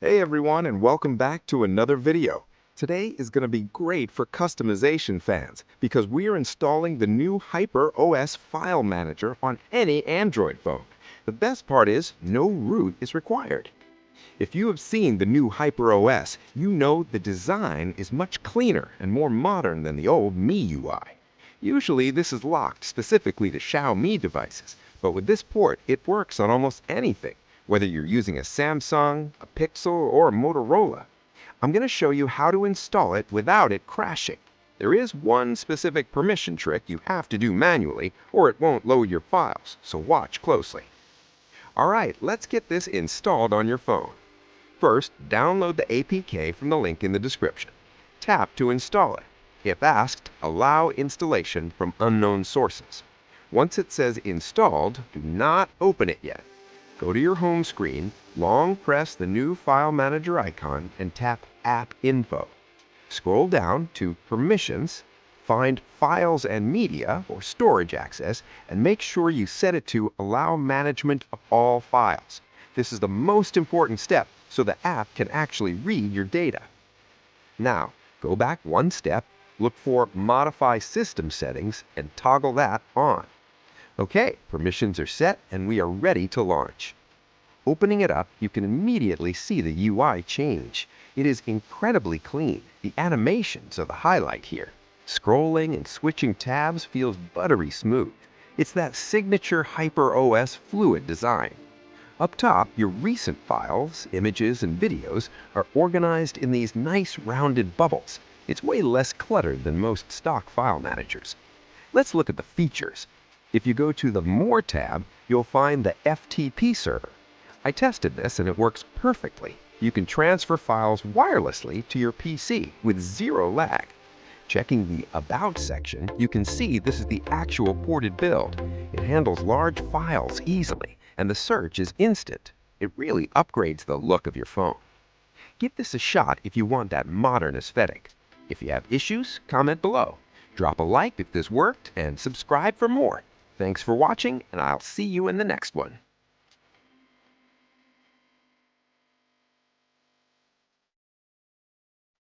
Hey everyone, and welcome back to another video. Today is going to be great for customization fans because we are installing the new HyperOS File Manager on any Android phone. The best part is no root is required. If you have seen the new HyperOS, you know the design is much cleaner and more modern than the old MIUI. Usually this is locked specifically to Xiaomi devices, but with this port it works on almost anything, whether you're using a Samsung, a Pixel, or a Motorola. I'm going to show you how to install it without it crashing. There is one specific permission trick you have to do manually or it won't load your files, so watch closely. Alright, let's get this installed on your phone. First, download the APK from the link in the description. Tap to install it. If asked, allow installation from unknown sources. Once it says installed, do not open it yet. Go to your home screen, long press the new File Manager icon and tap App Info. Scroll down to Permissions, find Files and Media or Storage Access, and make sure you set it to Allow Management of All Files. This is the most important step so the app can actually read your data. Now, go back one step, look for Modify System Settings, and toggle that on. Okay, permissions are set and we are ready to launch. Opening it up, you can immediately see the UI change. It is incredibly clean. The animations are the highlight here. Scrolling and switching tabs feels buttery smooth. It's that signature HyperOS fluid design. Up top, your recent files, images, and videos are organized in these nice rounded bubbles. It's way less cluttered than most stock file managers. Let's look at the features. If you go to the More tab, you'll find the FTP server. I tested this and it works perfectly. You can transfer files wirelessly to your PC with zero lag. Checking the About section, you can see this is the actual ported build. It handles large files easily, and the search is instant. It really upgrades the look of your phone. Give this a shot if you want that modern aesthetic. If you have issues, comment below. Drop a like if this worked, and subscribe for more. Thanks for watching, and I'll see you in the next one.